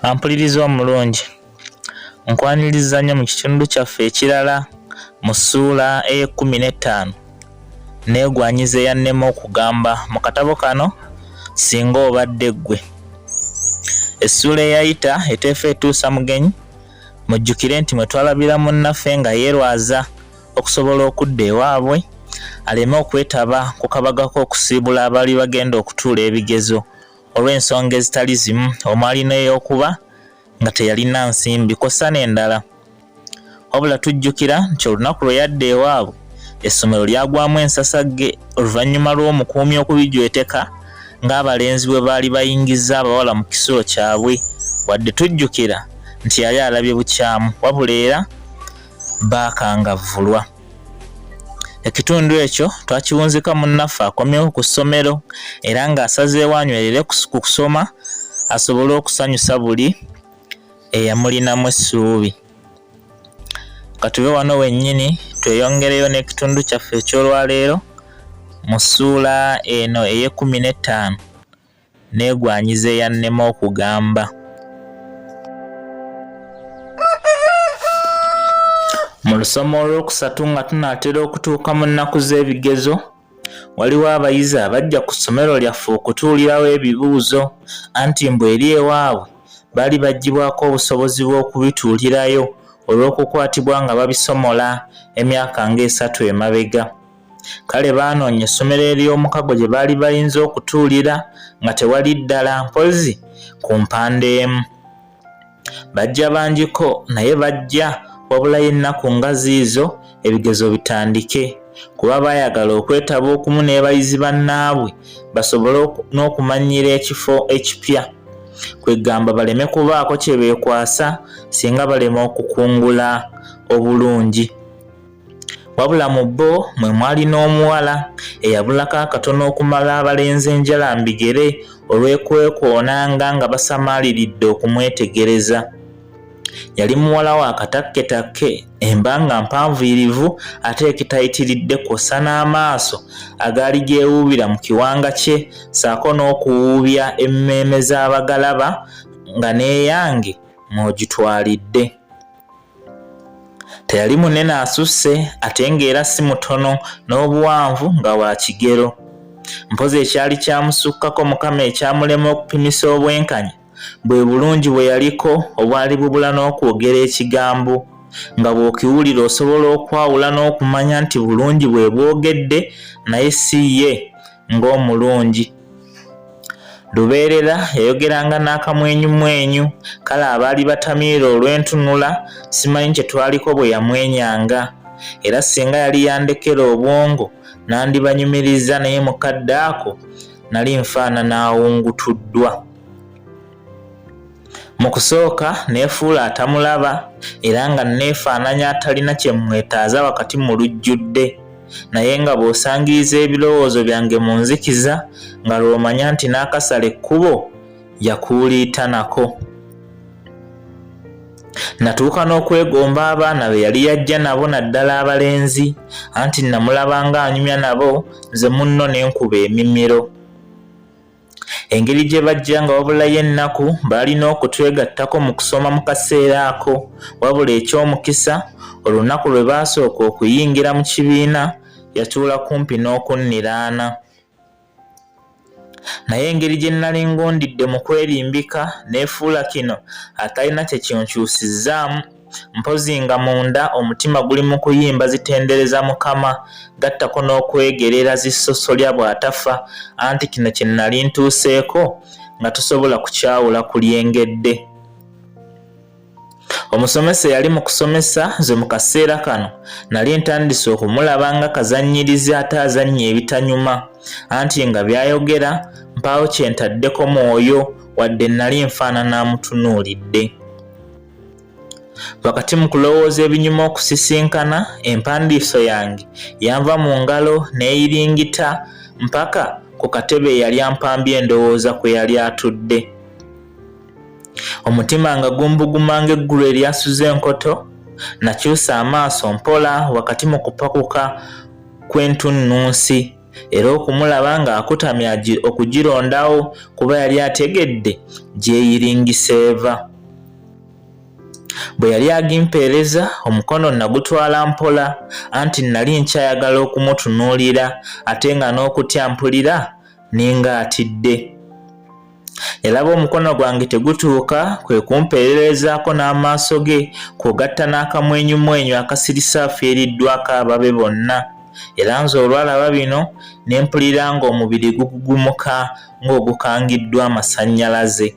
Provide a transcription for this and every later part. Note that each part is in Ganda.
Ampuliriza omulungi, nkwaniriza nnyo mu kitundu kyaffe ekirala mu ssuula e15 neegwanyiza eyannema okugamba mu katabo kano singa obadde ggwe. Essuula eyayita eteefa etuusa mugenyi, mujjukire nti mwe twalabira munnaffe nga yeerwaza okusobola okudda ewaabwe aleme okwetaba ku kabaga k'okusiibula abaali bagenda okutuula ebigezo olw'ensonga ezitali zimu, omwali n'ey'okuba nga teyalina nsimbi kosa n'endala. Wabula tujjukira nti olunaku lwe yadda ewaabwe essomero lyagwamu ensasagge oluvannyuma lw'omukuumi okubijweteka ng'abalenzi bwe baali bayingiza abawala mu kisulo kyabwe, wadde tujjukira nti yali alabye bukyamu wabula era baakangavvulwa. Ekitundu ekyo twakiwunzika munnaffe akomyewo ku ssomero era ng'asazeewo anywerere ku kusoma asobole okusanyusa buli eyamulinamu essuubi. Katube wano wennyini tweyongereyo n'ekitundu kyaffe eky'olwaleero mu ssuula eno ey'e15 neegwanyiza eyannema okugamba. Mu lusoma olwokusatu nga tunaatera okutuuka mu nnaku z'ebigezo, waliwo abayizi abajja ku ssomero lyaffe okutuulirawo ebibuuzo anti mbu eri ewaabwe baali baggyibwako obusobozi bw'okubituulirayo olw'okukwatibwa nga babisomola emyaka ng'esatu emabega. Kale baanoonya essomero ery'omukago gye baali bayinza okutuulira nga tewali ddala mpozi ku mpande emu. Bajja bangiko naye bajja wabula yennaku nga ziizo ebigezo bitandike, kuba baayagala okwetaba okumu n'abayizi bannaabwe basobole n'okumanyira ekifo ekipya, kwegamba baleme kubaako kye beekwasa singa balema okukungula obulungi. Wabula mu bo mwe mwali n'omuwala eyabulako akatono okumala abalenzi enjala mbigere olw'ekwekoonanga nga basamaaliridde okumwetegereza. Yali muwala wa katakketakke, embanga mpanvuyirivu ate ekitayitiridde kw'ossa n'amaaso agaali geewuubira mu kiwanga kye ssaako n'okuwuubya emmeeme z'abagalaba nga n'eyange mw'ogitwalidde. Teyali munene asusse ate ng'era si mutono n'obuwanvu nga wa kigero. Mpozi ekyali kyamusukkako Mukama ekyamulema okupimisa obwenkanya bwe bulungi bwe yaliko obwali bubula n'okwogera ekigambo, nga bw'okiwulira osobola okwawula n'okumanya nti bulungi bwe bwogedde naye si ye ng'omulungi. Lubeerera yayogeranga n'akamwenyumwenyu, kale abaali batamiira olw'entunula simanyi kye twaliko bwe yamwenyanga, era singa yali yandekera obwongo nandibanyumiriza, naye mukadde ako nali nfaanana awungutuddwa. Mu kusooka neefuula atamulaba era nga neefaananya atalina kye mwetaaza wakati mu lujjudde, naye nga bw'osangiriza ebirowoozo byange mu nzikiza nga lw'omanya nti n'akasala ekkubo yakuuliita nako. Natuuka n'okwegomba abaana be yali yajja nabo naddala abalenzi, anti namulabanga anyumya nabo nze munno n'enkuba emimiro. Engeri gye bajja nga wabulayo ennaku baalina okutwegattako mu kusoma mu kaseera ako, wabula eky'omukisa olunaku lwe baasooka okuyingira mu kibiina yatuula kumpi n'okunniraana. Naye engeri gye nnali ngondidde mu kwerimbika neefuula kino atalina kye kyonkyusizzaamu, mpozi nga munda omutima guli mu kuyimba zitendereza Mukama, gattako n'okwegerera zissosolya bw'atafa, anti kino kye nnali ntuuseeko nga tosobola kukyawula kulyengedde. Omusomesa yali mu kusomesa nze mu kaseera kano nali ntandise okumulaba nga kazannyirizi ate azannya ebitanyuma, anti nga byayogera mpaawo kye ntaddeko mwoyo wadde nali nfaanana amutunuulidde. Wakati mu kulowooza ebinyuma okusisinkana, empandiiso yange yanva mu ngalo n'eyiringita mpaka ku katebe yali ampambye endowooza kwe yali atudde. Omutima nga gumbuguma ng'eggulu eryasuza enkoto, nakyusa amaaso mpola wakati mu kupakuka kw'entunnunsi, era okumulaba ng'akutamya okugirondawo kuba yali ategedde gy'eyiringisa eva. bwe yali agimpeereza omukono nagutwala mpola anti nali nkyayagala okumutunuulira ate nga n'okutya mpulira ninga atidde. Yalaba omukono gwange tegutuuka kwe kumpeererezaako n'amaaso ge kwogatta n'akamwenyumwenyu akasirisaafu eriddwako ababe bonna. Era nze olwalaba bino ne mpulira ng'omubiri gugugumuka ng'ogukangiddwa amasannyalaze.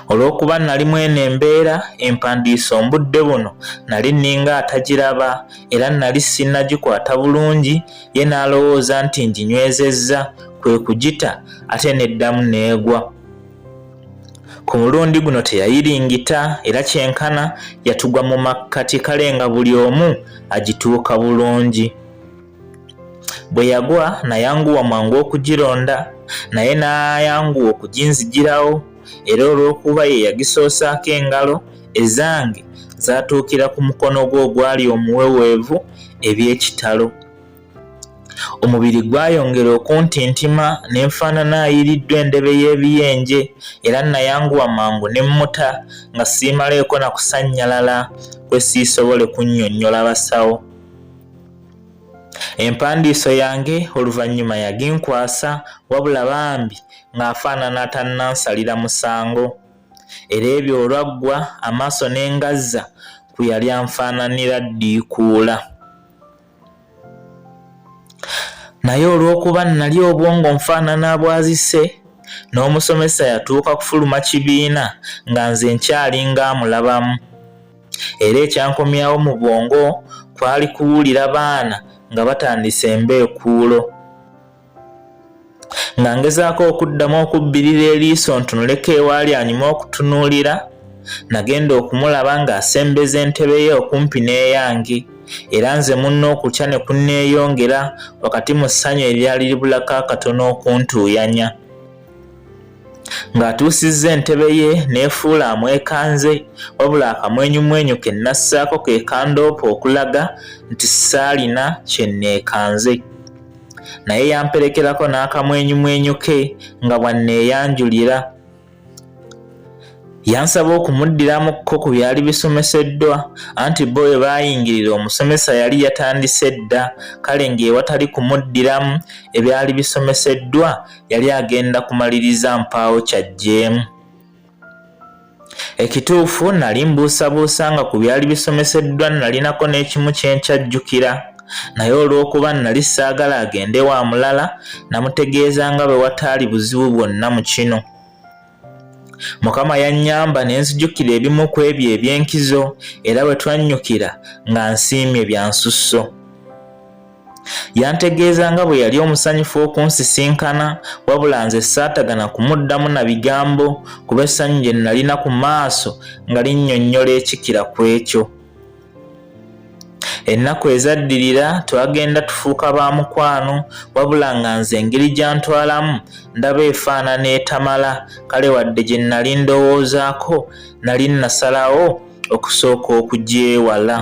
Olw'okuba nali mweno embeera empandiisa ombudde buno nali ninga atagiraba era nali sinnagikwata bulungi, ye n'alowooza nti nginywezezza kwe kugita ate neddamu neegwa. Ku mulundi guno teyayiringita era kyenkana yatugwa mu makkati kale nga buli omu agituuka bulungi. Bwe yagwa nayanguwa mangu okugironda naye n'ayanguwa okuginzigirawo era olw'okuba ye yagisoosaako engalo ezange zaatuukira ku mukono gwe ogwali omuweweevu eby'ekitalo. Omubiri gwayongera okuntintima ne nfaanana ayiriddwa endebe y'ebiyenje era nayanguwa mangu ne mmuta nga siimaleeko na kusannyalala kwe siisobole kunnyonnyola basawo. Empandiiso yange oluvannyuma yaginkwasa wabula bambi ng'afaanana atannansalira musango. Era ebyo olwaggwa amaaso n'engazza ku yali anfaananira ddiikuula. Naye olw'okuba nali obwongo nfaanana bwazise n'omusomesa yatuuka kufuluma kibiina nga nze nkyalinga amulabamu. Era ekyankomyawo mu bwongo kwali kuwulira baana nga batandisa embeekuulo. Nga ngezaako okuddamu okubbirira eriiso ntunuleko ewaali anyuma okutunuulira, nagenda okumulaba ng'asembeza entebe ye okumpi n'eyange era nze munno okutya ne kunneeyongera wakati mu ssanyu eryali libulako akatono okuntuuyanya. Ng'atuusizza entebe ye n'efuula amwekanze wabula akamwenyumwenyu ke nassaako ke kandoopa okulaga nti saalina kye nneekanze. Naye yamperekerako n'akamwenyumwenyu ke nga bwanneeyanjulira. Yansaba okumuddiramuko ku byali bisomeseddwa anti bo bwe baayingirira omusomesa yali yatandise dda, kale ng'ewatali kumuddiramu ebyali bisomeseddwa yali agenda kumaliriza mpaawo kyajjeemu. Ekituufu nali mbuusabuusa nga ku byali bisomeseddwa nalinako n'ekimu kye nkyajjukira, naye olw'okuba nali saagala agende wa mulala namutegeeza nga bwe wataali buzibu bwonna mu kino. Mukama yannyamba ne nzijukira ebimu ku ebyo eby'enkizo era bwe twannyukira nga nsiimye bya nsusso. Yantegeeza nga bwe yali omusanyufu okunsisinkana wabula nze saatagana kumuddamu na bigambo kuba essanyu gye nalina ku maaso nga linnyonnyola ekikira ku ekyo. Ennaku ezaddirira twagenda tufuuka ba mukwano wabula nga nze engeri gy'antwalamu ndaba efaanana etamala, kale wadde gye nali ndowoozaako nali nasalawo okusooka okugyewala.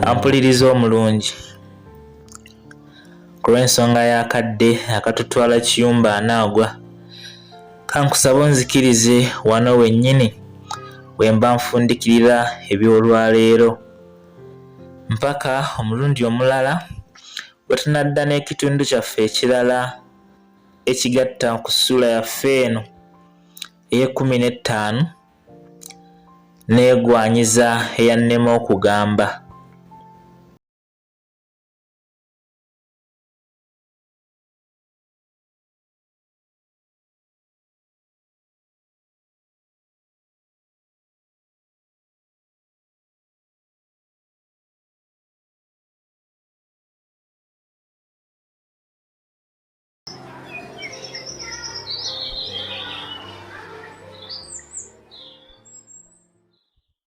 Ampuliriza omulungi, ku lw'ensonga y'akadde akatutwala kiyumba anaagwa, kankusaba onzikirize wano wennyini bwe mba nfundikirira eby'olwaleero mpaka omulundi omulala bwe tunadda n'ekitundu kyaffe ekirala ekigatta ku ssuula yaffe eno ey'ekumi n'ettaano neegwanyiza eyannema okugamba.